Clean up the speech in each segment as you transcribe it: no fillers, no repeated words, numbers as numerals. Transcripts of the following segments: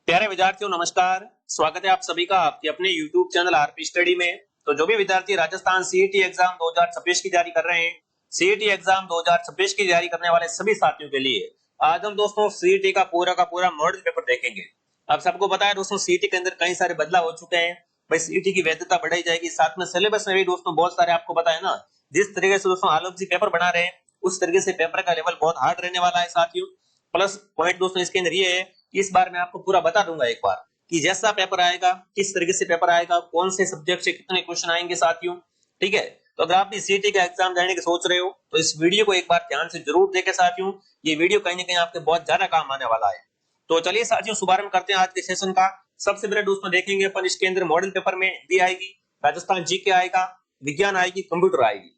प्यारे विद्यार्थियों नमस्कार। स्वागत है आप सभी का आपके अपने YouTube चैनल आरपी स्टडी में। तो जो भी विद्यार्थी राजस्थान सीईटी एग्जाम 2026 की तैयारी कर रहे हैं, सीईटी एग्जाम 2026 की तैयारी करने वाले सभी साथियों के लिए आज हम दोस्तों सीईटी का पूरा मॉडल पेपर देखेंगे। अब सबको पता है दोस्तों सीईटी के अंदर कई सारे बदलाव हो चुके हैं। भाई सीईटी की वैधता बढ़ाई जाएगी, साथ में सिलेबस में भी दोस्तों बहुत सारे आपको पता है ना। जिस तरीके से दोस्तों आलोक जी पेपर बना रहे हैं उस तरीके से पेपर का लेवल बहुत हार्ड रहने वाला है साथियों। प्लस पॉइंट दोस्तों इसके अंदर ये है, इस बार मैं आपको पूरा बता दूंगा एक बार कि जैसा पेपर आएगा किस तरीके से पेपर आएगा, कौन से सब्जेक्ट से कितने क्वेश्चन आएंगे साथियों। ठीक है, तो अगर आप भी सीईटी का एग्जाम देने की सोच रहे हो तो इस वीडियो को एक बार ध्यान से जरूर देखें साथियों। ये वीडियो कहीं ना कहीं आपके बहुत ज्यादा काम आने वाला है। तो चलिए साथियों शुभारंभ करते हैं आज के सेशन का। सबसे पहले दोस्तों देखेंगे अपन इसके अंदर मॉडल पेपर में हिंदी आएगी, राजस्थान जीके आएगा, विज्ञान आएगी, कंप्यूटर आएगी।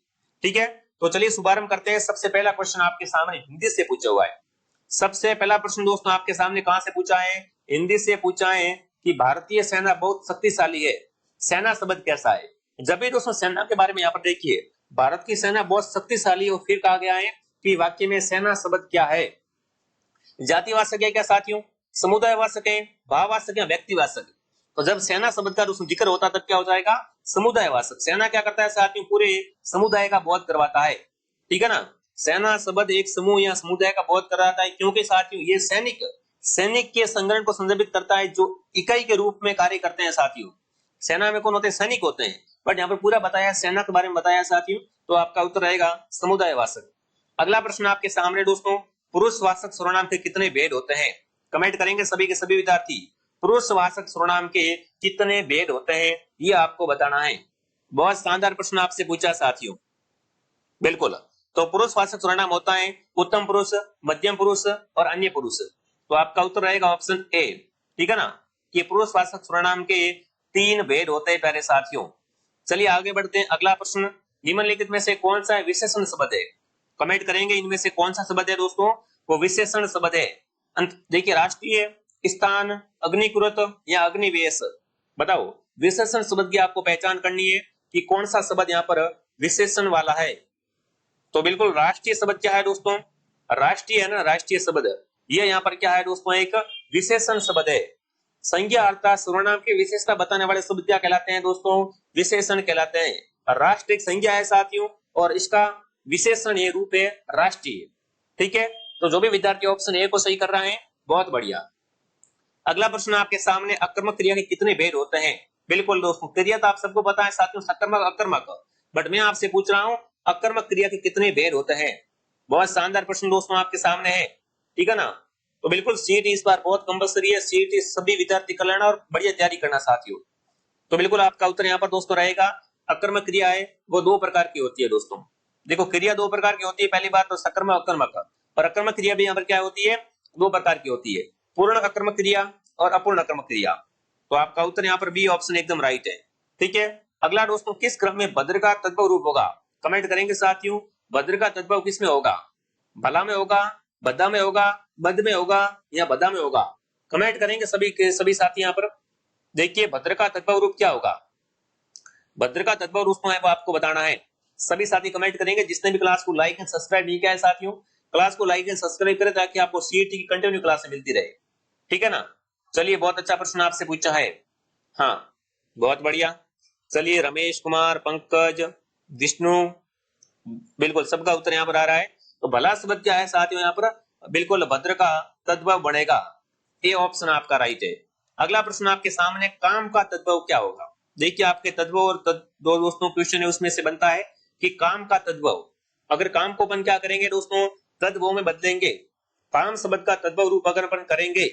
ठीक है, तो चलिए शुभारंभ करते हैं। सबसे पहला क्वेश्चन आपके सामने हिंदी से पूछा हुआ है। सबसे पहला प्रश्न दोस्तों आपके सामने कहां से पूछा है? हिंदी से पूछा है कि भारतीय सेना बहुत शक्तिशाली है, सेना शब्द कैसा है? जब भी दोस्तों सेना के बारे में यहाँ पर देखिए, भारत की सेना बहुत शक्तिशाली है और फिर कहा गया है कि वाक्य में सेना शब्द क्या है? जातिवाचक है क्या साथियों, समुदायवाचक है, भाववाचक या व्यक्तिवाचक? तो जब सेना शब्द का दोस्तों जिक्र होता तब क्या हो जाएगा? समुदायवाचक। सेना क्या करता है साथियों? पूरे समुदाय का बोध करवाता है। ठीक है ना, सेना शब्द एक समूह या समुदाय का बोध कराता है, क्योंकि साथियों ये सैनिक के संगठन को संदर्भित करता है जो इकाई के रूप में कार्य करते हैं साथियों। सेना में कौन होते हैं? सैनिक होते हैं। बट यहाँ पर पूरा बताया सेना के बारे में बताया साथियों, तो आपका उत्तर रहेगा समुदायवाचक। अगला प्रश्न आपके सामने दोस्तों, पुरुषवाचक सर्वनाम के कितने भेद होते हैं? कमेंट करेंगे सभी के सभी विद्यार्थी। पुरुषवाचक सर्वनाम के कितने भेद होते हैं ये आपको बताना है। बहुत शानदार प्रश्न आपसे पूछा साथियों। बिल्कुल, तो पुरुषवाचक सर्वनाम होता है उत्तम पुरुष, मध्यम पुरुष और अन्य पुरुष। तो आपका उत्तर रहेगा ऑप्शन ए। ठीक है ना, कि पुरुषवाचक सर्वनाम के 3 भेद होते हैं प्यारे साथियों। चलिए आगे बढ़ते हैं। अगला प्रश्न, निम्नलिखित में से कौन सा विशेषण शब्द है? कमेंट करेंगे इनमें से कौन सा शब्द है दोस्तों? वो विशेषण शब्द है। देखिए, राष्ट्रीय, स्थान, अग्निकुरत या अग्निवेश। बताओ, विशेषण शब्द की आपको पहचान करनी है कि कौन सा शब्द यहाँ पर विशेषण वाला है। तो बिल्कुल राष्ट्रीय शब्द क्या है दोस्तों? राष्ट्रीय है ना, राष्ट्रीय शब्द ये यहाँ पर क्या है दोस्तों? एक विशेषण शब्द है। संज्ञा अर्थात सर्वनाम की विशेषता बताने वाले शब्द क्या कहलाते हैं दोस्तों? विशेषण कहलाते हैं। राष्ट्र एक संज्ञा है साथियों और इसका विशेषण ये रूप है राष्ट्रीय। ठीक है, तो जो भी विद्यार्थी ऑप्शन ए को सही कर रहा है बहुत बढ़िया। अगला प्रश्न आपके सामने, अकर्मक क्रिया के कितने भेद होते हैं? बिल्कुल दोस्तों, क्रिया तो आप सबको पता है साथियों, सकर्मक अकर्मक। बट मैं आपसे पूछ रहा हूं अकर्मक क्रिया के कितने भेद होते हैं? बहुत शानदार प्रश्न दोस्तों आपके सामने है। ठीक है ना, तो बिल्कुल सीईटी इस बार बहुत कंपलसरी है। सीईटी सभी विद्यार्थी कर लेना और बढ़िया तैयारी करना साथियों। तो बिल्कुल आपका उत्तर यहाँ पर दोस्तों रहेगा अकर्मक क्रिया है वो 2 प्रकार की होती है दोस्तों। देखो, क्रिया 2 प्रकार की होती है। पहली बात तो सकर्मक अकर्मक, और अकर्मक क्रिया भी यहाँ पर क्या होती है? 2 प्रकार की होती है, पूर्ण अकर्मक क्रिया और अपूर्ण अकर्मक क्रिया। तो आपका उत्तर यहाँ पर बी ऑप्शन एकदम राइट है। ठीक है, अगला दोस्तों, किस क्रम में भद्र का तद्भव रूप होगा? कमेंट करेंगे साथियों, भद्र का तद्भव किस में होगा? भला में होगा, बद्दा में होगा, बद में होगा या बदा में होगा? कमेंट करेंगे सभी के सभी साथी। यहाँ पर देखिए, भद्र का तद्भव रूप क्या होगा? भद्र का तद्भव रूप है वो आपको बताना है। सभी साथी कमेंट करेंगे। जिसने भी क्लास को लाइक एंड सब्सक्राइब नहीं किया है साथियों, क्लास को लाइक एंड सब्सक्राइब करें ताकि आपको सीईटी की कंटिन्यू क्लास मिलती रहे। ठीक है ना, चलिए बहुत अच्छा प्रश्न आपसे पूछा है। हाँ, बहुत बढ़िया। चलिए, रमेश कुमार, पंकज, विष्णु, बिल्कुल सबका उत्तर यहाँ पर आ रहा है। तो भला शब्द क्या है साथियों? यहाँ पर बिल्कुल भद्र का तद्भव बनेगा। ये ऑप्शन आपका राइट है। अगला प्रश्न आपके सामने, काम का तद्भव क्या होगा? देखिए, आपके तद्भव और दो दोस्तों क्वेश्चन है उसमें से बनता है कि काम का तद्भव। अगर काम को अपन क्या करेंगे दोस्तों? तद्भव में बदलेंगे। काम शब्द का तद्भव रूप अगर अपन करेंगे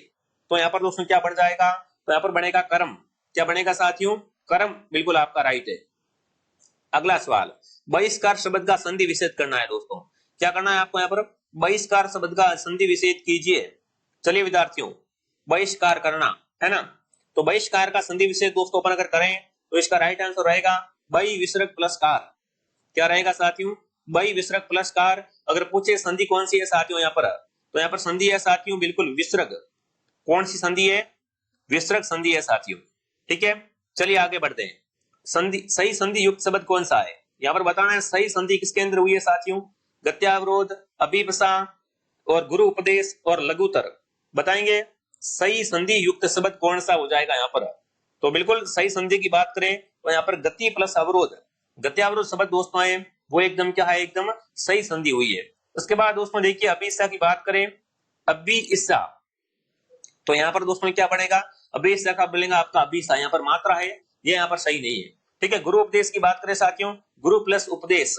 तो यहाँ पर दोस्तों क्या बढ़ जाएगा? तो यहाँ पर बनेगा कर्म। क्या बनेगा साथियों? कर्म। बिल्कुल आपका राइट है। अगला सवाल, बहिष्कार शब्द का संधि विच्छेद करना है दोस्तों। क्या करना है आपको? यहाँ पर बहिष्कार शब्द का संधि विच्छेद कीजिए। चलिए विद्यार्थियों, बहिष्कार करना है ना, तो बहिष्कार का संधि विच्छेद दोस्तों अपन अगर करें तो इसका राइट आंसर रहेगा बहि विसर्ग प्लस कार। क्या रहेगा साथियों? बहि विसर्ग प्लस कार। अगर पूछे संधि कौन सी है साथियों यहाँ पर, तो यहाँ पर संधि है साथियों बिल्कुल विसर्ग। कौन सी संधि है? विसर्ग संधि है साथियों। ठीक है, चलिए आगे बढ़ते हैं। संधि, सही संधि युक्त शब्द कौन सा है? यहाँ पर बताना है सही संधि किसके अंदर हुई है साथियों? गत्यावरोध, अभिप्सा और गुरु उपदेश और लघुतर। बताएंगे सही संधि युक्त शब्द कौन सा हो जाएगा यहाँ पर? तो बिल्कुल सही संधि की बात करें तो यहाँ पर गति प्लस अवरोध, गति अवरोध शब्द दोस्तों है वो एकदम क्या है, एकदम सही संधि हुई है। उसके बाद दोस्तों देखिए अभिस्सा की बात करें, अभिस्सा, तो यहाँ पर दोस्तों क्या पड़ेगा, अभिस्सा का बोलेंगे आपका अभिस्सा, यहाँ पर मात्रा है ये यहाँ पर सही नहीं है। ठीक है, गुरु उपदेश की बात करें साथियों, गुरु प्लस उपदेश,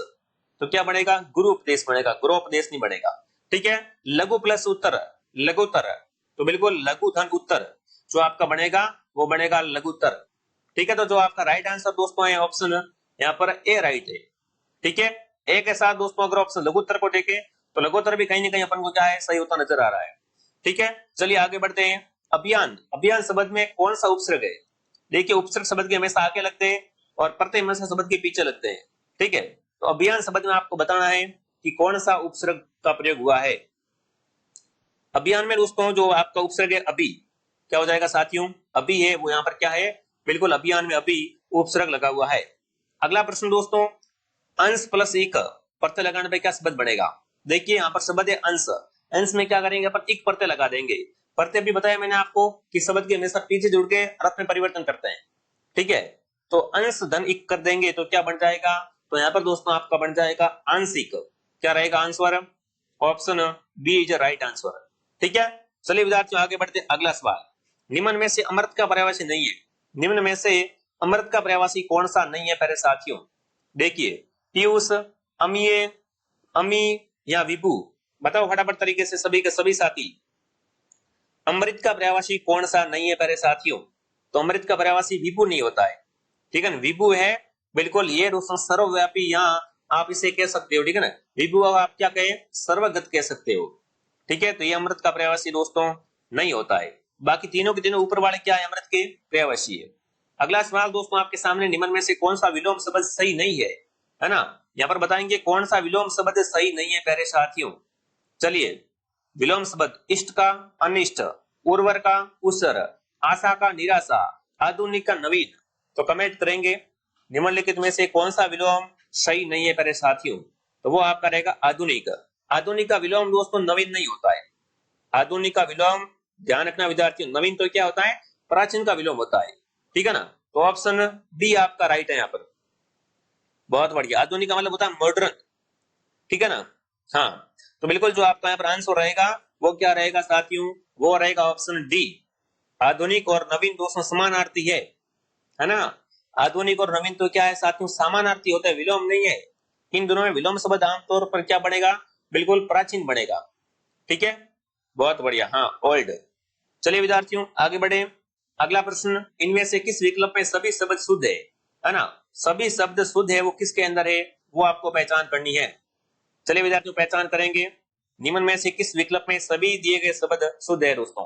तो क्या बनेगा, गुरु उपदेश बनेगा, गुरु उपदेश नहीं बनेगा। ठीक है, लघु प्लस उत्तर, लघुत्तर, तो बिल्कुल लघु धन उत्तर जो आपका बनेगा वो बनेगा लघुत्तर। ठीक है, तो जो आपका राइट आंसर दोस्तों है ऑप्शन यहाँ पर ए राइट है। ठीक है, ए के साथ दोस्तों अगर ऑप्शन लघुत्तर को देखें तो लघुत्तर भी कहीं ना कहीं अपन को क्या है, सही होता नजर आ रहा है। ठीक है, चलिए आगे बढ़ते हैं। अभियान, अभियान शब्द में कौन सा उपसर्ग है? देखिए उपसर्ग शब्द के हमेशा आगे लगते हैं और प्रत्यय हमेशा शब्द के पीछे लगते हैं। ठीक है, तो अभियान शब्द में आपको बताना है कि कौन सा उपसर्ग का प्रयोग हुआ है। अभियान में दोस्तों जो आपका उपसर्ग है अभी, क्या हो जाएगा साथियों, अभी है वो यहाँ पर क्या है, बिल्कुल अभियान में अभी उपसर्ग लगा हुआ है। अगला प्रश्न दोस्तों, अंश प्लस एक प्रत्यय लगाने पे क्या शब्द बनेगा? देखिए यहाँ पर शब्द है अंश, अंश में क्या करेंगे अपन, एक प्रत्यय लगा देंगे। प्रत्यय भी बताया मैंने आपको कि शब्द के हमेशा पीछे जुड़ के अर्थ में परिवर्तन करते हैं। ठीक है, तो अंश धन एक कर देंगे तो क्या बन जाएगा, तो यहाँ पर दोस्तों आपका बन जाएगा आंशिक। क्या रहेगा answer? Option B is right answer. ठीक है, चलिए विद्यार्थियों आगे बढ़ते हैं। अगला सवाल, निम्न में से अमृत का पर्यायवाची नहीं है, निम्न में से अमृत का पर्यायवाची कौन सा नहीं है प्यारे साथियों? देखिए पीयूष, अमीय, अमी या विभू, बताओ फटाफट तरीके से सभी के सभी साथी, अमृत का पर्यायवाची कौन सा नहीं है प्यारे साथियों? तो अमृत का पर्यायवाची विभू नहीं होता है। ठीक है ना, विभू है बिल्कुल ये दोस्तों सर्वव्यापी, यहाँ आप इसे कह सकते हो। ठीक है ना, विभू आप क्या कहें, सर्वगत कह सकते हो। ठीक है, तो ये अमृत का पर्यायवाची दोस्तों नहीं होता है। बाकी तीनों के तीनों ऊपर वाले क्या है, अमृत के पर्यायवाची है। अगला सवाल दोस्तों आपके सामने, निम्न में से कौन सा विलोम शब्द सही नहीं है ना, यहाँ पर बताएंगे कौन सा विलोम शब्द सही नहीं है प्यारे साथियों। चलिए, विलोम शब्द इष्ट का अनिष्ट, उर्वर का उसर, आशा का निराशा, आधुनिक का नवीन, तो कमेंट करेंगे निम्नलिखित में से कौन सा विलोम सही नहीं है प्यारे साथियों? तो वो आपका रहेगा आधुनिक। आधुनिक का विलोम दोस्तों नवीन नहीं होता है। आधुनिक का विलोम ध्यान रखना विद्यार्थियों, नवीन तो क्या होता है, प्राचीन का विलोम होता है। ठीक है ना, तो ऑप्शन डी आपका राइट है यहाँ पर। बहुत बढ़िया, आधुनिक का मतलब होता है मॉडर्न। ठीक है ना, हाँ, तो बिल्कुल जो आपका यहाँ पर आंसर रहेगा वो क्या रहेगा साथियों, वो रहेगा ऑप्शन डी। आधुनिक और नवीन दोस्तों समानार्थी है ना। आधुनिक और नवीन तो क्या है साथियों, समानार्थी होता है, विलोम नहीं है। इन दोनों में विलोम शब्द आमतौर पर क्या बनेगा, बिल्कुल प्राचीन बनेगा। ठीक है, बहुत बढ़िया, हाँ ओल्ड। चलिए विद्यार्थियों आगे बढ़े। अगला प्रश्न, इनमें से किस विकल्प में सभी शब्द शुद्ध है ना, सभी शब्द शुद्ध है वो किसके अंदर है, वो आपको पहचान करनी है। चलिए विद्यार्थियों पहचान करेंगे, निम्न में से किस विकल्प में सभी दिए गए शब्द शुद्ध है दोस्तों।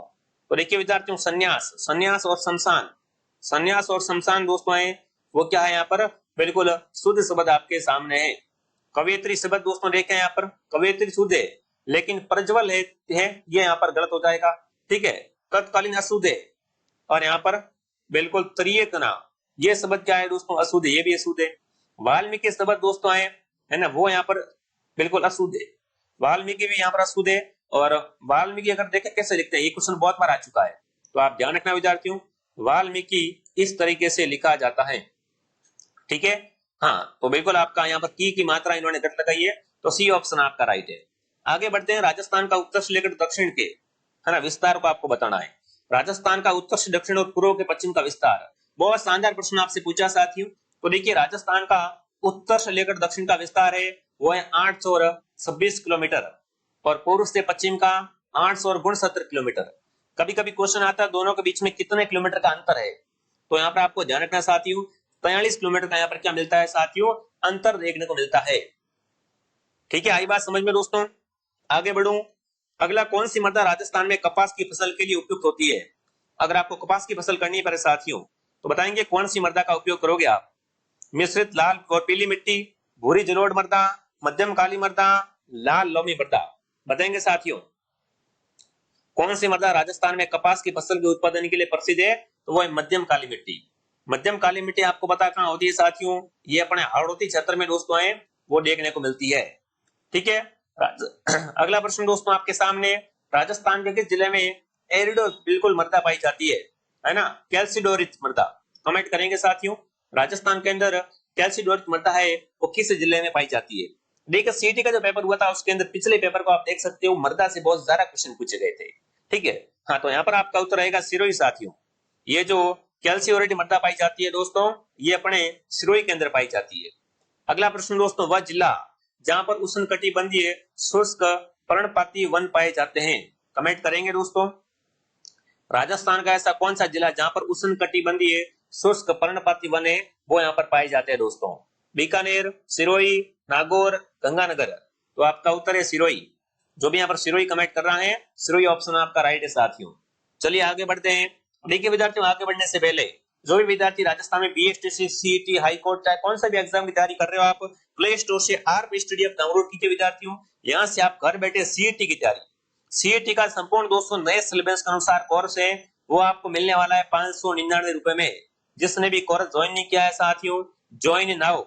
तो देखिए विद्यार्थियों, संन्यास, संन्यास और शमशान, संन्यास और शमशान दोस्तों है वो क्या है यहाँ पर, बिल्कुल शुद्ध शब्द आपके सामने है। कवयित्री शब्द दोस्तों देखें यहाँ पर, कवयित्री शुद्ध है, लेकिन प्रज्वल है ये यहाँ पर गलत हो जाएगा। ठीक है, तत्कालीन अशुद्ध है, और यहाँ पर बिल्कुल त्रियतना, ये शब्द क्या है दोस्तों, अशुद्ध, ये भी अशुद्ध है। वाल्मीकि शब्द दोस्तों है ना, वो यहाँ पर बिल्कुल अशुद्ध है, वाल्मीकि भी यहाँ पर अशुद्ध है। और वाल्मीकि अगर देखें कैसे लिखते हैं, ये क्वेश्चन बहुत बार आ चुका है, तो आप ध्यान रखना विद्यार्थियों, वाल्मीकि इस तरीके से लिखा जाता है। ठीक है, हाँ, तो बिल्कुल आपका यहाँ पर की मात्रा इन्होंने गलत लगाई है, तो सी ऑप्शन आपका राइट है। आगे बढ़ते हैं, राजस्थान का उत्तर से लेकर दक्षिण के है ना विस्तार को आपको बताना है। राजस्थान का उत्तर से दक्षिण और पूर्व के पश्चिम का विस्तार, बहुत शानदार प्रश्न आपसे पूछा साथियों। तो देखिए राजस्थान का उत्तर से लेकर दक्षिण का विस्तार है वो है 826 किलोमीटर, और पूर्व से पश्चिम का 869 किलोमीटर। कभी कभी क्वेश्चन आता है दोनों के बीच में कितने किलोमीटर का अंतर है, तो यहाँ पर आपको ध्यान रखना साथियों, 43 किलोमीटर का यहाँ पर क्या मिलता है साथियों, अंतर देखने को मिलता है। ठीक है, आई बात समझ में दोस्तों। आगे बढ़ूं, अगला, कौन सी मृदा राजस्थान में कपास की फसल के लिए उपयुक्त होती है? अगर आपको कपास की फसल करनी है साथियों, तो बताएंगे कौन सी मृदा का उपयोग करोगे आप? मिश्रित लाल और पीली मिट्टी, भूरी जलोढ़ मृदा, मध्यम काली मृदा, लाल लोमी मृदा, बताएंगे साथियों कौन सी मृदा राजस्थान में कपास की फसल के उत्पादन के लिए प्रसिद्ध है? तो वो है मध्यम काली मिट्टी। मध्यम काली मिट्टी आपको पता कहां होती है साथियों, ये अपने हाड़ौती क्षेत्र में दोस्तों है वो देखने को मिलती है। ठीक है, अगला प्रश्न दोस्तों आपके सामने, राजस्थान के किस जिले में एरिडो बिल्कुल मृदा पाई जाती है ना, कैल्सिडोरित मृदा। कमेंट करेंगे साथियों, राजस्थान के अंदर कैल्सिडोरित मृदा है वो किस जिले में पाई जाती है। देखिए सीटी का जो पेपर हुआ था उसके अंदर पिछले पेपर को आप देख सकते हो, मृदा से बहुत ज्यादा क्वेश्चन पूछे गए थे। ठीक है, हाँ तो यहाँ पर आपका उत्तर रहेगा सिरोही साथियों। ये जो कैल्सिडोरित मृदा पाई जाती है दोस्तों, ये अपने सिरोही के अंदर पाई जाती है। अगला प्रश्न दोस्तों, वह जिला जहां पर उष्णकटिबंधीय शुष्क पर्णपाती वन पाए जाते हैं। कमेंट करेंगे दोस्तों, राजस्थान का ऐसा कौन सा जिला जहां पर उष्णकटिबंधीय शुष्क पर्णपाती वन है वो यहाँ पर पाए जाते हैं दोस्तों। बीकानेर, सिरोही, नागौर, गंगानगर। तो आपका उत्तर है सिरोही। जो भी यहाँ पर सिरोही कमेंट कर रहा है, सिरोही ऑप्शन आपका राइट है साथियों। चलिए आगे बढ़ते हैं। देखिए विद्यार्थियों, आगे बढ़ने से पहले जो भी विद्यार्थी राजस्थान में बीएसटीसी, सीईटी, हाईकोर्ट चाहे कौन सा भी एग्जाम की तैयारी कर रहे हो, आप प्ले स्टोर से आरपी स्टडी ऐप डाउनलोड कीजिए विद्यार्थियों। यहाँ से आप घर बैठे सीईटी की तैयारी, सीईटी का संपूर्ण दोस्तों नए सिलेबस के अनुसार कोर्स है वो आपको मिलने वाला है 599 रुपए में। जिसने भी कोर्स ज्वाइन नहीं किया है साथियों, ज्वाइन नाउ।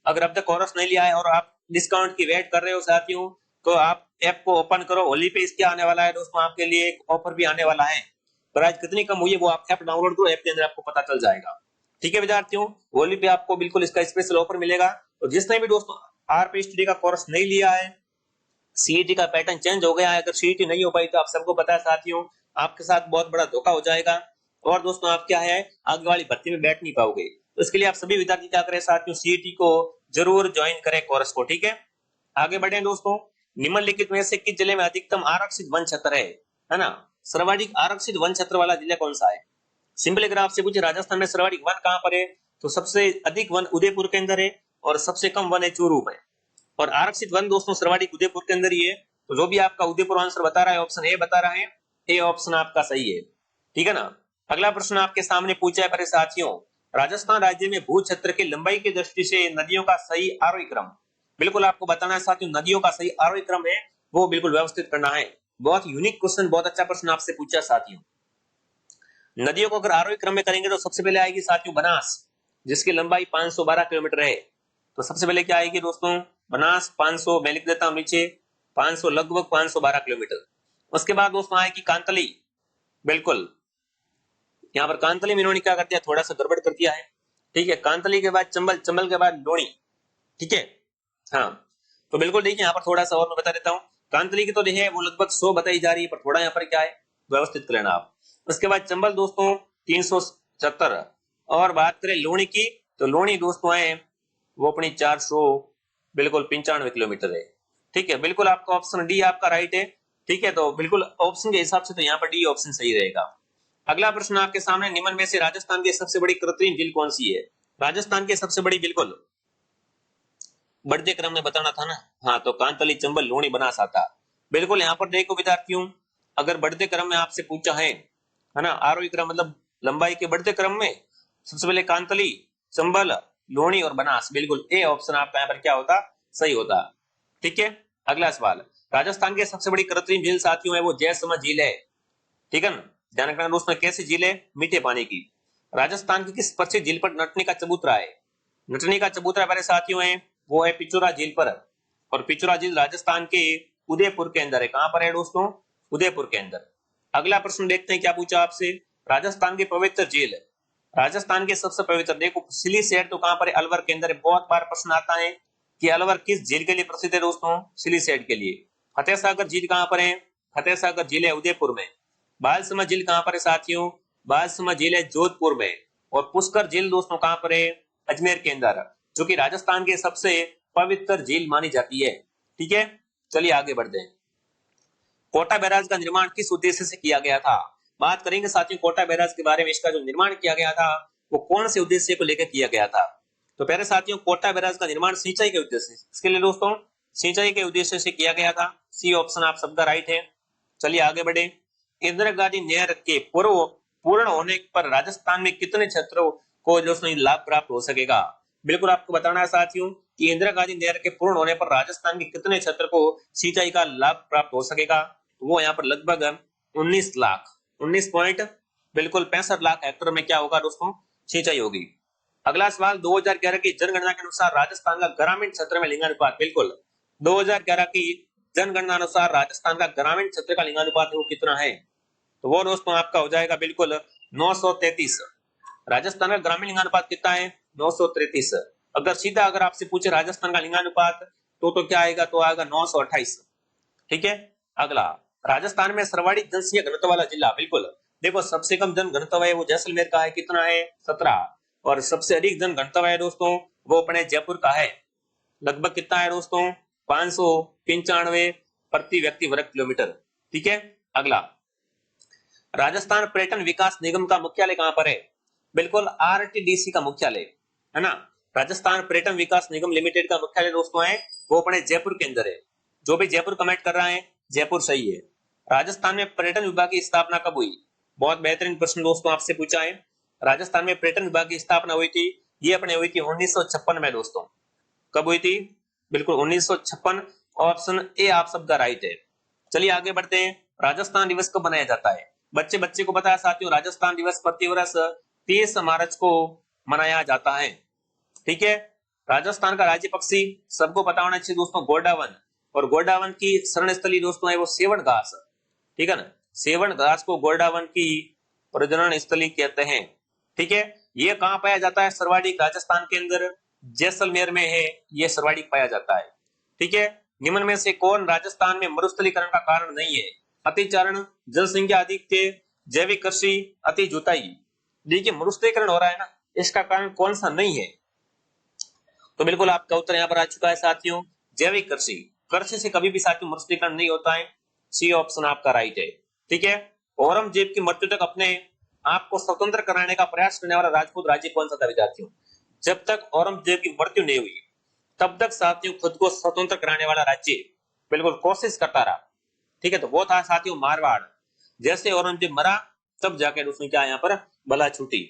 अगर अब तक कोर्स नहीं लिया है और आप डिस्काउंट की वेट कर रहे हो साथियों, तो आप ऐप को ओपन करो। होली पे इसके आने वाला है दोस्तों, आपके लिए एक ऑफर भी आने वाला है। प्राइस कितनी कम हुई है वो आप ऐप डाउनलोड करो, ऐप के अंदर आपको पता चल जाएगा। ठीक है विद्यार्थियों, होली पे आपको बिल्कुल इसका स्पेशल ऑफर मिलेगा। तो जिसने भी दोस्तों आरपी स्टडी का कोर्स नहीं लिया है, सीईटी का पैटर्न चेंज हो गया है, अगर सीईटी नहीं हो पाई तो आप सबको पता है साथियों, आपके साथ बहुत बड़ा धोखा हो जाएगा और दोस्तों आप क्या है आगे वाली भर्ती में बैठ नहीं पाओगे। तो इसके लिए आप सभी विद्यार्थी क्या करें साथियों, सीईटी को जरूर ज्वाइन करें कोर्स को। ठीक है, आगे बढ़े दोस्तों। निम्नलिखित में से किस जिले में अधिकतम आरक्षित वन क्षेत्र है ना। सर्वाधिक आरक्षित वन क्षेत्र वाला जिला कौन सा है। सिंपल अगर आपसे पूछे राजस्थान में सर्वाधिक वन कहां पर है, तो सबसे अधिक वन उदयपुर के अंदर है और सबसे कम वन है चूरू में। और आरक्षित वन दोस्तों सर्वाधिक उदयपुर के अंदर ही है। तो जो भी आपका उदयपुर आंसर बता रहा है ऑप्शन ए बता रहा है, ए ऑप्शन आपका सही है। ठीक है ना। अगला प्रश्न आपके सामने पूछा है पर साथियों, राजस्थान राज्य में भू क्षेत्र की लंबाई की दृष्टि से नदियों का सही आरोही क्रम, बिल्कुल आपको बताना है साथियों, नदियों का सही आरोही क्रम है वो बिल्कुल व्यवस्थित करना है। बहुत यूनिक क्वेश्चन, बहुत अच्छा प्रश्न आपसे पूछा साथियों। नदियों को अगर आरोही क्रम में करेंगे तो सबसे पहले आएगी साथियों बनास, जिसकी लंबाई 512 किलोमीटर है। तो सबसे पहले क्या आएगी दोस्तों, बनास 500, मैं लिख देता हूं नीचे 500, लगभग 512 किलोमीटर। उसके बाद दोस्तों आएगी कांतली, बिल्कुल यहाँ पर कांतली में इन्होंने क्या कर दिया, थोड़ा सा गड़बड़ कर दिया है। ठीक है, कांतली के बाद चंबल, चंबल के बाद लोणी। ठीक है, हाँ तो बिल्कुल देखिए यहाँ पर थोड़ा सा और मैं बता देता हूँ। कांतली की तो देखिए वो लगभग 100 बताई जा रही है, पर थोड़ा यहाँ पर क्या है व्यवस्थित कर लेना आप। उसके बाद चंबल दोस्तों 370, और बात करें लोणी की तो लोणी दोस्तों है वो अपनी 400 बिल्कुल 95 किलोमीटर है। ठीक है, बिल्कुल आपका ऑप्शन डी आपका राइट है। ठीक है, तो बिल्कुल ऑप्शन के हिसाब से तो यहाँ पर डी ऑप्शन सही रहेगा। अगला प्रश्न आपके सामने, निम्न में से राजस्थान की सबसे बड़ी कृत्रिम झील कौन सी है। राजस्थान की सबसे बड़ी बिल्कुल बढ़ते क्रम में बताना था ना, हाँ तो कांतली, चंबल, लोणी, बनास आता। बिल्कुल यहाँ पर देखो विद्यार्थियों, अगर बढ़ते क्रम में आपसे पूछा है ना, आरोही क्रम मतलब लंबाई के बढ़ते क्रम में सबसे पहले कांतली, चंबल, लोणी और बनास, बिल्कुल ए ऑप्शन आपका यहाँ पर क्या होता, सही होता। ठीक है, अगला सवाल, राजस्थान की सबसे बड़ी कृत्रिम झील साथियों है वो जयसमंद झील है। ठीक है ना, ध्यान रखना दोस्तों, कैसी झील है, मीठे पानी की। राजस्थान की किस प्रसिद्ध झील पर नटनी का चबूतरा है। नटनी का चबूतरा हमारे साथियों है वो है पिचोरा झील पर, और पिचोरा झील राजस्थान के उदयपुर के अंदर है। कहां पर है दोस्तों, उदयपुर के अंदर। अगला प्रश्न देखते हैं क्या पूछा आपसे, राजस्थान की पवित्र झील, राजस्थान के सबसे पवित्र, देखो सिली शहर तो कहां पर है, अलवर के अंदर है। बहुत बार प्रश्न आता है कि अलवर किस झील के लिए प्रसिद्ध है दोस्तों, सिली शहर के लिए। फतेह सागर झील कहां पर है, फतेह सागर झील है उदयपुर में। बालसमंद झील कहां पर है साथियों, बालसमंद झील है जोधपुर में। और पुष्कर झील दोस्तों कहां पर है, अजमेर के अंदर, जो कि राजस्थान की सबसे पवित्र झील मानी जाती है। ठीक है, चलिए आगे बढ़ते हैं। कोटा बैराज का निर्माण किस उद्देश्य से किया गया था। बात करेंगे साथियों कोटा बैराज के बारे में, इसका जो निर्माण किया गया था वो कौन से उद्देश्य को लेकर किया गया था। तो पहले साथियों कोटा बैराज का निर्माण सिंचाई के उद्देश्य से, इसके लिए दोस्तों सिंचाई के उद्देश्य से किया गया था। सी ऑप्शन आप सबका राइट है। चलिए आगे बढ़े। इंदिरा गांधी नहर के पूर्ण होने पर राजस्थान में कितने क्षेत्रों को जो लाभ प्राप्त हो सकेगा। बिल्कुल आपको बताना है साथियों कि इंदिरा गांधी नहर के पूर्ण होने पर राजस्थान के कितने क्षेत्र को सिंचाई का लाभ प्राप्त हो सकेगा। वो यहाँ पर लगभग 19 लाख, 19 पॉइंट बिल्कुल 65 लाख हेक्टेयर में क्या होगा दोस्तों, सिंचाई होगी। अगला सवाल, 2011 की जनगणना के अनुसार राजस्थान का ग्रामीण क्षेत्र में लिंगानुपात, बिल्कुल 2011 की जनगणना अनुसार राजस्थान का ग्रामीण क्षेत्र का लिंगानुपात वो कितना है। तो वो दोस्तों आपका हो जाएगा बिल्कुल 933। राजस्थान का ग्रामीण लिंगानुपात कितना है? 933। अगर सीधा अगर आपसे पूछे राजस्थान का लिंगानुपात तो क्या आएगा? तो आएगा 928। ठीक है। अगला, राजस्थान में सर्वाधिक जनसंख्या घनत्व वाला जिला, बिल्कुल देखो सबसे कम जन घनत्व है वो जैसलमेर का है, कितना है? 17। और सबसे अधिक जन घनत्व है दोस्तों वो अपने जयपुर का है, लगभग कितना है दोस्तों? 595 प्रति व्यक्ति वर्ग किलोमीटर। ठीक है। अगला, राजस्थान पर्यटन विकास निगम का मुख्यालय कहां पर है? बिल्कुल आरटीडीसी का मुख्यालय है ना। राजस्थान पर्यटन विकास निगम लिमिटेड का मुख्यालय दोस्तों है वो अपने जयपुर के अंदर है। जो भी जयपुर कमेंट कर रहा है जयपुर सही है। राजस्थान में पर्यटन विभाग की स्थापना कब हुई? बहुत बेहतरीन प्रश्न दोस्तों आपसे पूछा है। राजस्थान में पर्यटन विभाग की स्थापना हुई थी, ये अपने हुई थी 1956 में दोस्तों। कब हुई थी? बिल्कुल 1956। ऑप्शन ए आप सबका राइट है। चलिए आगे बढ़ते हैं। राजस्थान दिवस कब मनाया जाता है? बच्चे बच्चे को पता है साथियों, राजस्थान दिवस प्रतिवर्ष 30 मार्च को मनाया जाता है। ठीक है। राजस्थान का राज्य पक्षी सबको पता होना चाहिए दोस्तों, गोडावन। और गोडावन की शरण स्थली दोस्तों है वो सेवन घास। ठीक है ना, सेवन घास को गोडावन की प्रजनन स्थली कहते हैं। ठीक है। ये कहां पाया जाता है? सर्वाधिक राजस्थान के अंदर जैसलमेर में है, ये सर्वाधिक पाया जाता है। ठीक है। निम्न में से कौन राजस्थान में मरुस्थलीकरण का कारण नहीं है? अतिचारण, जनसंख्या अधिक्य, जैविक कृषि, अति जुताई। देखिए मरुस्थलीकरण हो रहा है ना, इसका कारण कौन सा नहीं है? तो बिल्कुल आपका उत्तर यहाँ पर आ चुका है साथियों, जैविक कृषि। कृषि से कभी भी साथियों मरुस्थलीकरण नहीं होता है। सी ऑप्शन आपका राइट है। ठीक है। औरंगजेब की मृत्यु तक अपने आप को स्वतंत्र कराने का प्रयास करने वाला राजपूत राज्य कौन सा था विद्यार्थियों? जब तक औरंगजेब की मृत्यु नहीं हुई तब तक साथियों खुद को स्वतंत्र कराने वाला राज्य बिल्कुल कोशिश करता रहा। ठीक है। तो वो था साथियों मारवाड़। जैसे औरंगजेब मरा तब जाके उसने क्या यहाँ पर बला छूटी।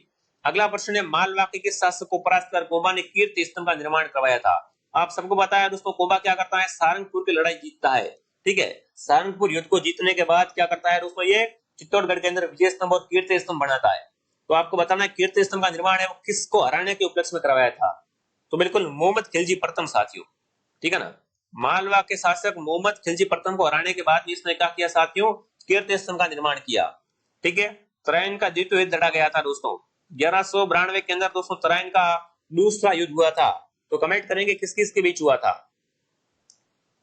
अगला प्रश्न है, मालवा के किस शासक को परास्त कर कोबा ने कीर्ति स्तंभ का निर्माण करवाया था? आप सबको बताया दोस्तों, कोबा क्या करता है? सारंगपुर की लड़ाई जीतता है। ठीक है। सारंगपुर युद्ध को जीतने के बाद क्या करता है दोस्तों? ये चित्तौड़गढ़ के अंदर विजय स्तंभ और कीर्ति स्तंभ बनाता है। तो आपको बताना है कीर्ति स्तंभ का निर्माण है वो किसको हराने के उपलक्ष्य में करवाया था? तो बिल्कुल मोहम्मद खिलजी प्रथम साथियों। ठीक है ना, मालवा के शासक मोहम्मद खिलजी प्रथम को हराने के बाद इसने क्या किया साथियों? कीर्ति स्तंभ का निर्माण किया। ठीक है। तराइन का द्वितीय युद्ध लड़ा गया था दोस्तों 1192 के अंदर दोस्तों, तराइन का दूसरा युद्ध हुआ था। तो कमेंट करेंगे किस किस के बीच हुआ था?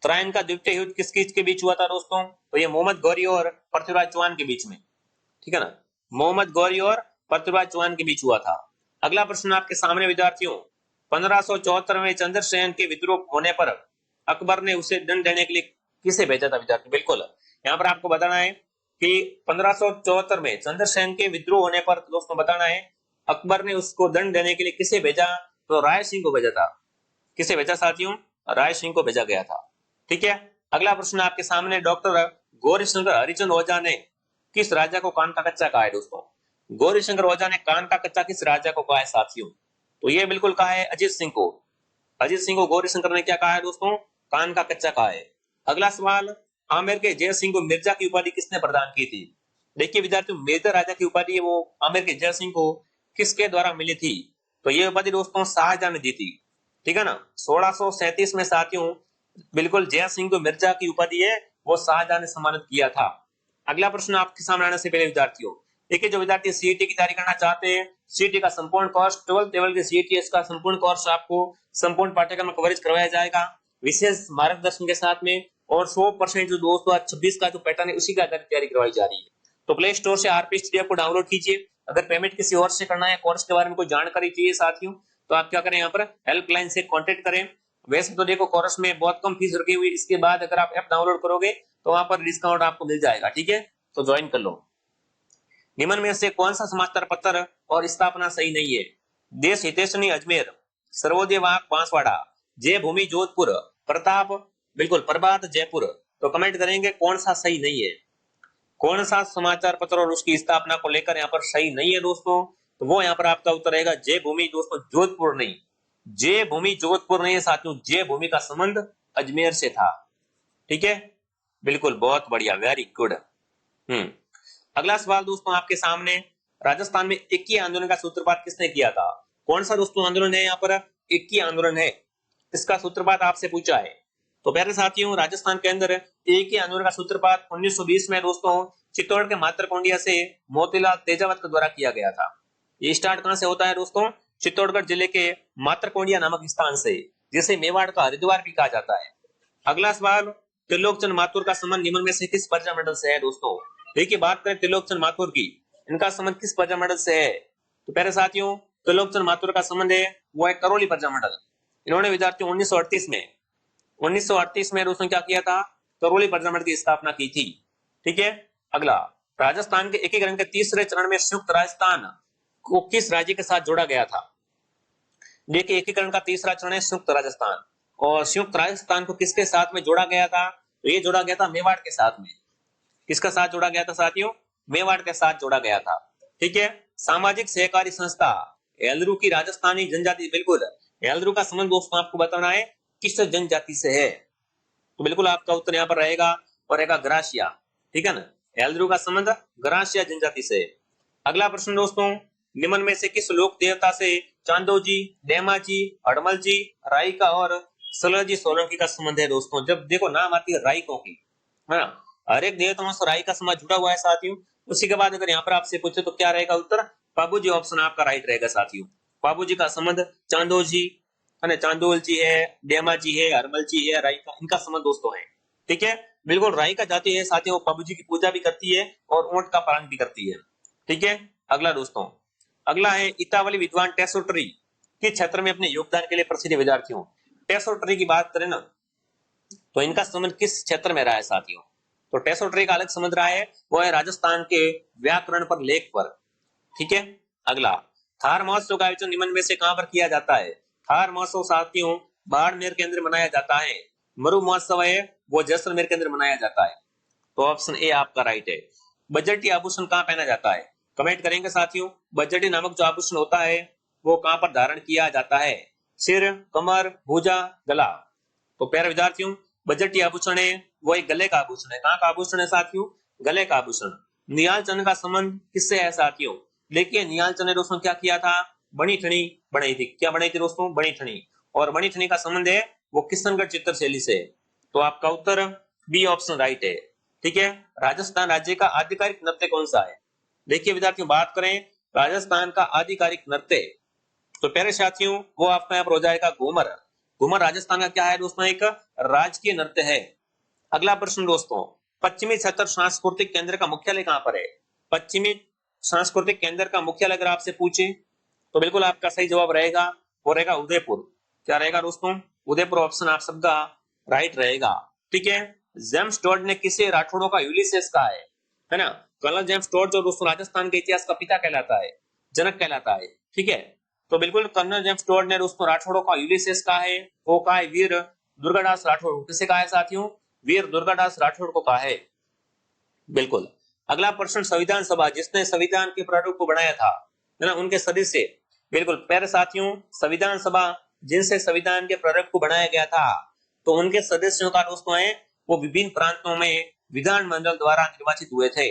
तराइन का द्वितीय युद्ध किस किस के बीच हुआ था दोस्तों? तो ये मोहम्मद गौरी और पृथ्वीराज चौहान के बीच में। ठीक है ना, मोहम्मद गौरी और पृथ्वीराज चौहान के बीच हुआ था। अगला प्रश्न आपके सामने विद्यार्थियों, 1574 में चंद्रसेन के विद्रोह होने पर अकबर ने उसे दंड देने के लिए किसे भेजा था विद्यार्थी? बिल्कुल यहाँ पर आपको बताना है कि 1574 में चंद्रसेन के विद्रोह होने पर दोस्तों बताना है अकबर ने उसको दंड देने के लिए किसे भेजा? तो राय सिंह को भेजा था। किसे भेजा साथियों? राय सिंह को भेजा गया था। ठीक है। अगला प्रश्न आपके सामने, डॉक्टर गौरीशंकर हरिचंद ओझा ने किस राजा को कान का कच्चा कहा है दोस्तों? गौरीशंकर ओझा ने कान का कच्चा किस राजा को कहा है साथियों? तो ये बिल्कुल कहा है अजीत सिंह को। अजीत सिंह को गौरीशंकर ने क्या कहा है दोस्तों? कान का कच्चा कहा है। अगला सवाल, आमेर के जय सिंह को मिर्जा की उपाधि किसने प्रदान की थी? देखिए विद्यार्थियों, मिर्जा राजा की उपाधि है वो आमेर के जय सिंह को किसके द्वारा मिली थी? तो ये उपाधि दोस्तों शाहजहां ने दी थी। ठीक है ना, 1637 में साथियों बिल्कुल जय सिंह को मिर्जा की उपाधि है वो शाहजहां ने सम्मानित किया था। अगला प्रश्न आपके सामने आने से पहले विद्यार्थियों, देखिए जो विद्यार्थी सीईटी की तैयारी करना चाहते हैं, सीईटी का संपूर्ण कोर्स 12th लेवल के सीईटी का संपूर्ण कोर्स आपको संपूर्ण पाठ्यक्रम कवरेज करवाया जाएगा विशेष मार्गदर्शन के साथ में। और 100% जो 2026 का जो पैटर्न है उसी के आधार तैयारी करवाई जा रही है। तो प्ले स्टोर से आरपी स्टडी को डाउनलोड कीजिए। अगर पेमेंट किसी और से करना है, कोर्स के बारे में कोई जानकारी चाहिए साथियों, तो आप क्या करें, यहाँ पर हेल्पलाइन से कॉन्टेक्ट करें। वैसे तो देखो कोर्स में बहुत कम फीस रखी हुई, इसके बाद अगर आप ऐप डाउनलोड करोगे तो वहां पर डिस्काउंट आपको मिल जाएगा। ठीक है, तो ज्वाइन कर लो। निम्न में से कौन सा समाचार पत्र और स्थापना सही नहीं है? देश हितेशनी अजमेर, सर्वोदय वाहक बांसवाड़ा, जय भूमि जोधपुर, प्रताप बिल्कुल प्रभात जयपुर। तो कमेंट करेंगे कौन सा सही नहीं है, कौन सा समाचार पत्र और उसकी स्थापना को लेकर यहाँ पर सही नहीं है दोस्तों? तो वो यहाँ पर आपका उत्तर रहेगा जय भूमि दोस्तों जोधपुर नहीं, जय भूमि जोधपुर नहीं है साथियों, जय भूमि का संबंध अजमेर से था। ठीक है, बिल्कुल बहुत बढ़िया, वेरी गुड। अगला सवाल दोस्तों आपके सामने, राजस्थान में इक्की आंदोलन का सूत्रपात किसने किया था? कौन सा दोस्तों आंदोलन है यहाँ पर? इक्की आंदोलन है, इसका सूत्रपात आपसे पूछा है। तो प्यारे साथियों, राजस्थान के अंदर एक ही आंदोलन का सूत्रपात 1920 में दोस्तों चित्तौड़ के मातरकोंडिया से मोतीलाल तेजावत के द्वारा किया गया था। ये स्टार्ट कहां से होता है दोस्तों? चित्तौड़गढ़ जिले के मातरकोंडिया नामक स्थान से, जिसे मेवाड़ का हरिद्वार भी कहा जाता है। अगला सवाल, त्रिलोकचंद माथुर का संबंध निम्न में से किस प्रजामंडल से है दोस्तों? देखिए, बात करें त्रिलोकचंद माथुर की, इनका संबंध किस प्रजामंडल से है? तो प्यारे साथियों, त्रिलोकचंद माथुर का संबंध है वो है करौली प्रजामंडल। इन्होंने विद्यार्थियों 1938 में दोस्तों क्या किया था? करौली प्रजामंडल की स्थापना की थी। ठीक है। अगला, राजस्थान के एकीकरण के तीसरे चरण में संयुक्त राजस्थान को किस राज्य के साथ जोड़ा गया था? देखिए, एकीकरण का तीसरा चरण है संयुक्त राजस्थान, और संयुक्त राजस्थान को किसके साथ में जोड़ा गया था? तो ये जोड़ा गया था मेवाड़ के साथ में। किसका साथ जोड़ा गया था साथियों? मेवाड़ के साथ जोड़ा गया था। ठीक है। सामाजिक सहकारी संस्था एलरू की राजस्थानी जनजाति, बिल्कुल एलरू का संबंध दोस्तों आपको बताना है किस जनजाति से है। तो बिल्कुल आपका उत्तर यहाँ पर रहेगा और रहेगा ग्रासिया। ठीक है ना, एलरू का संबंध ग्रासिया जनजाति से। अगला प्रश्न दोस्तों, निम्न में से किस लोक देवता से चांदोजी, डेमाजी, हड़मलजी, राइका और सलजी सोलंकी का संबंध है दोस्तों? जब देखो नाम आती है राइकों की, है ना, हर एक देवताओं से राई का संबंध जुड़ा हुआ है साथियों। उसी के बाद अगर यहाँ पर आपसे पूछे तो क्या रहेगा उत्तर? पाबूजी ऑप्शन आपका राइट रहेगा साथियों। पाबूजी का संबंध चांदोजी है, चांदोल जी है, डेमा जी है, हरमल जी है, राई का, इनका संबंध दोस्तों है। ठीक है, बिल्कुल राई का जाति है साथियों, पाबूजी की पूजा भी करती है और ऊंट का पालन भी करती है। ठीक है। अगला दोस्तों, अगला है इतावली विद्वान टेसोट्री किस क्षेत्र में अपने योगदान के लिए प्रसिद्ध विद्यार्थियों? टेसोट्री की बात करें ना तो इनका संबंध किस क्षेत्र में रहा है साथियों? तो टेसोट्री का अलग संबंध रहा है, वो है राजस्थान के व्याकरण पर, लेख पर। ठीक है। अगला, थार महोत्सव का आयोजन निम्न में से कहां पर किया जाता है? थार महोत्सव साथियों बाड़मेर के अंदर मनाया जाता है। मरु महोत्सव है वो जैसलमेर के अंदर मनाया जाता है। तो ऑप्शन ए आपका राइट है। बजटी आभूषण कहां पहना जाता है? कमेंट करेंगे साथियों। बजटी नामक जो आभूषण होता है वो कहां पर धारण किया जाता है? सिर, कमर, भुजा, गला। तो प्यारे विद्यार्थियों, बजटी आभूषण है वो एक गले का आभूषण है। कहां का आभूषण है साथियों? गले का आभूषण। निहाल चंद का संबंध किससे है साथियों? देखिए, निहाल चंद ने दोस्तों क्या किया था? बनी ठनी बनाई थी। क्या बनाई थी दोस्तों? बनी ठनी। और बनी ठनी का संबंध है वो किशनगढ़ चित्रशैली से। तो आपका उत्तर बी ऑप्शन राइट है। ठीक है। राजस्थान राज्य का आधिकारिक नृत्य कौन सा है? देखिए विद्यार्थियों, बात करें राजस्थान का आधिकारिक नृत्य, तो प्यारे साथियों वो आपका यहाँ पर हो जाएगा घूमर। घूमर राजस्थान का क्या है दोस्तों? एक राजकीय नृत्य है। अगला प्रश्न दोस्तों, पश्चिमी क्षेत्र सांस्कृतिक केंद्र का मुख्यालय कहां पर है? पश्चिमी सांस्कृतिक केंद्र का मुख्यालय अगर आपसे पूछे तो बिल्कुल आपका सही जवाब रहेगा वो रहेगा उदयपुर। क्या रहेगा दोस्तों? उदयपुर ऑप्शन आप सबका राइट रहेगा। ठीक है। जेम्स टोड ने किसे राठौड़ों का यूलिसेस कहा है ना? कर्नल जेम्स टोड जो दोस्तों राजस्थान के इतिहास का पिता कहलाता है, जनक कहलाता है। ठीक है। तो बिल्कुल कर्नल जेम्स टोड ने दोस्तों राठौड़ों का यूलिसेस कहा है, वो कहा है वीर दुर्गादास राठौड़। किसे कहा है साथियों? वीर दुर्गादास राठौड़ को कहा है। बिल्कुल। अगला प्रश्न, संविधान सभा जिसने संविधान के प्रारूप को बनाया था, है ना, उनके सदस्य। बिल्कुल प्यारे साथियों, संविधान सभा जिनसे संविधान के प्रारूप को बनाया गया था, तो उनके सदस्यों का दोस्तों है वो विभिन्न प्रांतों में विधानमंडल द्वारा निर्वाचित हुए थे।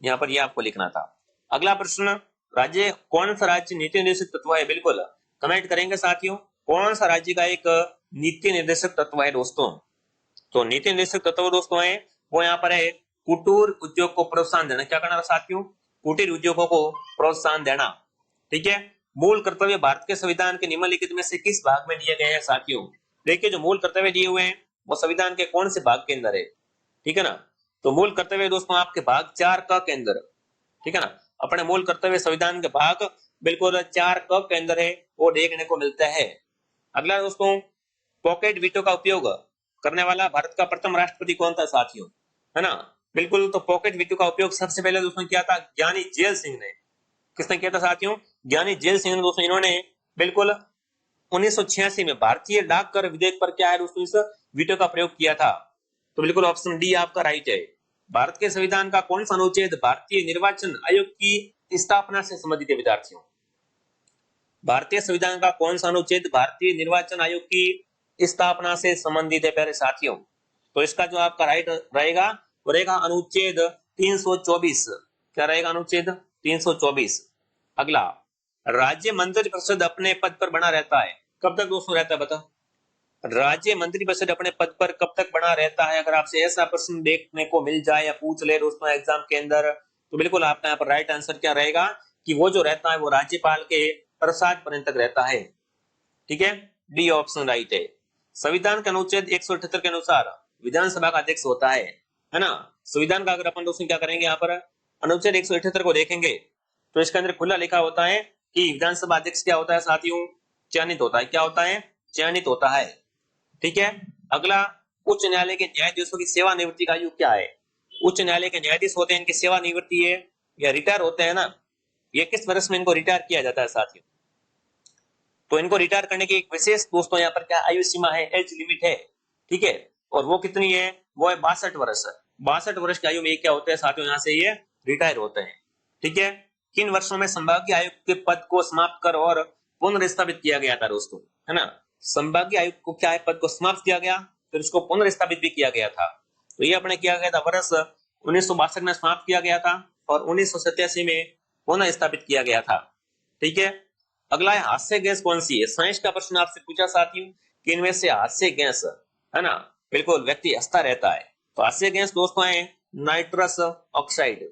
यहाँ पर यह आपको लिखना था। अगला प्रश्न, राज्य कौन सा राज्य नीति निर्देशक तत्व है? बिल्कुल कमेंट करेंगे साथियों, कौन सा राज्य का एक नीति निर्देशक तत्व है दोस्तों? तो नीति निर्देशक तत्व दोस्तों है वो यहाँ पर है कुटीर उद्योग को प्रोत्साहन देना। क्या करना साथियों? कुटीर उद्योगों को प्रोत्साहन देना। ठीक है। मूल कर्तव्य भारत के संविधान के निम्नलिखित में से किस भाग में दिए गए हैं साथियों? देखिए, जो मूल कर्तव्य दिए हुए हैं वो संविधान के कौन से भाग के अंदर है? ठीक है ना, तो मूल कर्तव्य दोस्तों आपके भाग 4 क के अंदर। ठीक है ना, अपने मूल कर्तव्य संविधान के भाग बिल्कुल 4 क के अंदर है, वो देखने को मिलता है। अगला दोस्तों, पॉकेट वीटो का उपयोग करने वाला भारत का प्रथम राष्ट्रपति कौन था साथियों? है ना, बिल्कुल। तो पॉकेट वीटो का उपयोग सबसे पहले दोस्तों किया था ज्ञानी जेल सिंह ने। किसने किया था साथियों? ज्ञानी जेल सिंह ने दोस्तों। इन्होंने बिल्कुल 1986 में भारतीय डाकघर विधेयक पर क्या है दोस्तों इस वीटो का प्रयोग किया था। तो बिल्कुल ऑप्शन डी आपका राइट है। भारत के संविधान का कौन सा अनुच्छेद भारतीय निर्वाचन आयोग की स्थापना से संबंधित है विद्यार्थियों? भारतीय संविधान का कौन सा अनुच्छेद भारतीय निर्वाचन आयोग की स्थापना से संबंधित है प्यारे साथियों? तो इसका जो आपका राइट रहेगा वो रहेगा अनुच्छेद 324। क्या रहेगा? अनुच्छेद 324। अगला, राज्य मंत्री परिषद अपने पद पर बना रहता है, कब तक दोस्तों रहता है बताओ? राज्य मंत्रिपरिषद अपने पद पर कब तक बना रहता है? अगर आपसे ऐसा प्रश्न देखने को मिल जाए या पूछ ले दोस्तों एग्जाम के अंदर, तो बिल्कुल आपका यहाँ पर राइट आंसर क्या रहेगा कि वो जो रहता है वो राज्यपाल के प्रसाद पर्यंत तक रहता है। ठीक है, डी ऑप्शन राइट है। संविधान के अनुच्छेद 178 के अनुसार विधानसभा का अध्यक्ष होता है ना। संविधान का अगर अपन दोस्तों क्या करेंगे, यहाँ पर अनुच्छेद 178 को देखेंगे तो इसके अंदर खुला लिखा होता है कि विधानसभा अध्यक्ष क्या होता है साथियों, चयनित होता है। क्या होता है? चयनित होता है। ठीक है, अगला, उच्च न्यायालय के न्यायाधीशों की सेवानिवृत्ति का आयु क्या है? उच्च न्यायालय के न्यायाधीश होते हैं, इनकी सेवानिवृत्ति है या रिटायर होते हैं ना, ये किस वर्ष में इनको रिटायर किया जाता है साथियों? तो इनको रिटायर करने की एक विशेष दोस्तों यहाँ पर क्या आयु सीमा है, एज लिमिट है। ठीक है, और वो कितनी है? वो है 62 वर्ष। 62 वर्ष की आयु में क्या होते हैं साथियों, यहाँ से ये रिटायर होते हैं। ठीक है, किन वर्षों में संभागीय आयुक्त के पद को समाप्त कर और पुनर्स्थापित किया गया था दोस्तों, है ना। संभागीय आयुक्त को क्या है, पद को समाप्त किया गया, फिर उसको पुनर्स्थापित भी किया गया था। तो ये अपने किया गया था वर्ष 1962 में समाप्त किया गया था और 1987 में पुनः स्थापित किया गया था। ठीक है, अगला है हास्य गैस कौन सी है? साइंस का प्रश्न आपसे पूछा साथियों कि इनमें से हास्य गैस, है ना, बिल्कुल व्यक्ति हंसता रहता है, तो हास्य गैस दोस्तों है नाइट्रस ऑक्साइड।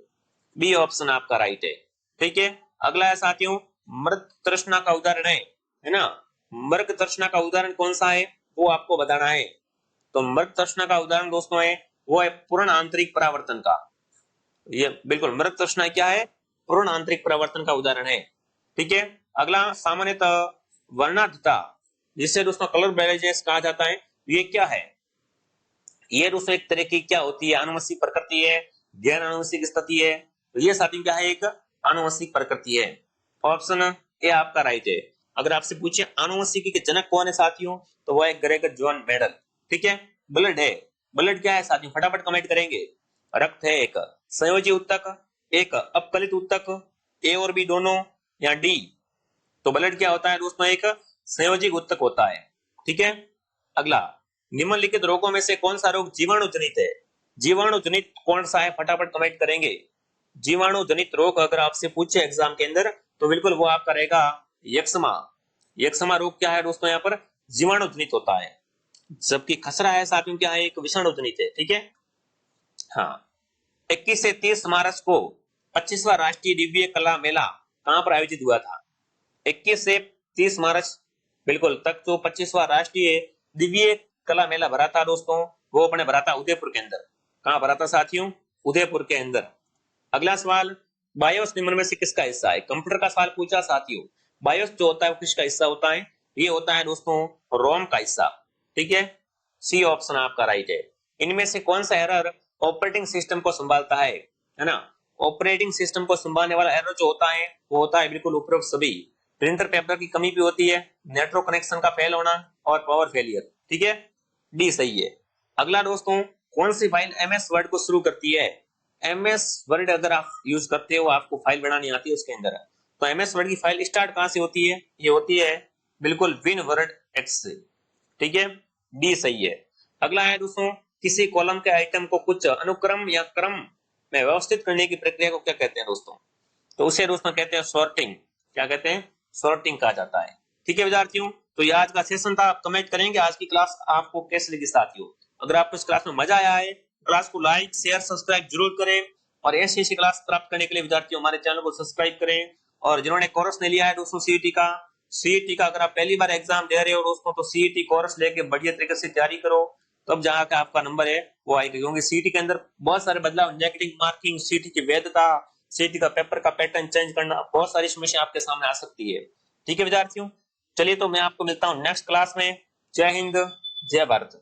बी ऑप्शन आपका राइट है। ठीक है, अगला है साथियों मृत तृष्णा का उदाहरण है ना। मृत तृष्णा का उदाहरण कौन सा है वो आपको बताना है। तो मृत तृष्णा का उदाहरण दोस्तों है वो है पूर्ण आंतरिक परावर्तन का। ये बिल्कुल मृत तृष्णा क्या है? पूर्ण आंतरिक परावर्तन का उदाहरण है। ठीक है, अगला सामान्यतः वर्णाढ्यता, जिससे दोस्तों कलर ब्लाइंडनेस कहा जाता है, ये क्या है? ये दोस्तों एक तरह की क्या होती है, आनुवंशिक प्रकृति है, गैर आनुवंशिक स्थिति है। तो ये साथियों क्या है, एक आनुवंशिक प्रकृति है। ऑप्शन ए आपका राइट है। अगर आपसे पूछे आनुवंशिकी के जनक कौन है साथियों, तो वो है ग्रेगर जॉन मेंडल। ठीक है, ब्लड है, ब्लड क्या है साथियों, फटाफट कमेंट करेंगे। रक्त है एक, संयोजी उत्तक एक, अपकलित उत्तक, ए और बी दोनों, या डी? तो ब्लड क्या होता है दोस्तों, एक संयोजी उत्तक होता है। ठीक है, अगला, निम्नलिखित रोगों में से कौन सा रोग जीवाणु जनित है? जीवाणु जनित कौन सा है, फटाफट कमेंट करेंगे। जीवाणु जनित रोग अगर आपसे पूछे एग्जाम के अंदर तो बिल्कुल वो आपका रहेगा यक्ष्मा। यक्ष्मा रोग क्या है दोस्तों, यहाँ पर जीवाणु जनित होता है। जबकि खसरा है साथियों क्या है, एक विषाणु जनित है। ठीक है, हाँ। 21 से 30 मार्च को 25वां राष्ट्रीय दिव्य कला मेला कहां पर आयोजित हुआ था? 21 से 30 मार्च बिल्कुल तक जो 25वां राष्ट्रीय दिव्य कला मेला भरा था दोस्तों, वो अपने भरा था उदयपुर के अंदर। कहां भरा था साथियों? उदयपुर के अंदर। अगला सवाल, बायोस निम्न में से किसका हिस्सा है? कंप्यूटर का सवाल पूछा साथियों। बायोस जो होता है वो किसका हिस्सा होता है? ये होता है दोस्तों रोम का हिस्सा। ठीक है, सी ऑप्शन आपका राइट है। इनमें से कौन सा एरर ऑपरेटिंग सिस्टम को संभालता है ना। ऑपरेटिंग सिस्टम को संभालने वाला एरर जो होता है वो होता है बिल्कुल उपरोक्त सभी। प्रिंटर पेपर की कमी भी होती है, नेटवर्क कनेक्शन का फेल होना और पावर फेलियर। ठीक है, डी सही है। अगला दोस्तों, कौन सी फाइल एमएस वर्ड को शुरू करती है? एमएस वर्ड अगर आप यूज करते हो, आपको फाइल बनानी आती है उसके अंदर, तो एमएस वर्ड की फाइल स्टार्ट कहां से होती है? ये होती है बिल्कुल विन वर्ड एक्स से। ठीक है, डी सही है। अगला है दोस्तों, किसी कॉलम के आइटम को कुछ अनुक्रम या क्रम में व्यवस्थित करने की प्रक्रिया को क्या कहते हैं दोस्तों? तो उसे दोस्तों कहते हैं सॉर्टिंग। क्या कहते हैं? सॉर्टिंग कहा जाता है। ठीक है विद्यार्थियों, तो ये आज का सेशन था। आप कमेंट करेंगे आज की क्लास आपको कैसी लगी साथियों। अगर आपको इस क्लास में मजा आया है, क्लास को लाइक शेयर सब्सक्राइब जरूर करें और ऐसी ऐसी क्लास प्राप्त करने के लिए विद्यार्थियों हमारे चैनल को सब्सक्राइब करें। और जिन्होंने कोर्स नहीं लिया है दोस्तों सीईटी का अगर आप पहली बार एग्जाम दे रहे हो दोस्तों, तो सीईटी कोर्स लेके बढ़िया तरीके से तैयारी करो, तब जहां का आपका नंबर है वो आएगा। क्योंकि सीईटी के अंदर बहुत सारे बदलाव, नेगेटिव मार्किंग, सीईटी की वैधता, सीईटी का पेपर का पैटर्न चेंज करना, बहुत सारी समस्या आपके सामने आ सकती है। ठीक है विद्यार्थियों, चलिए तो मैं आपको मिलता हूँ नेक्स्ट क्लास में। जय हिंद, जय भारत।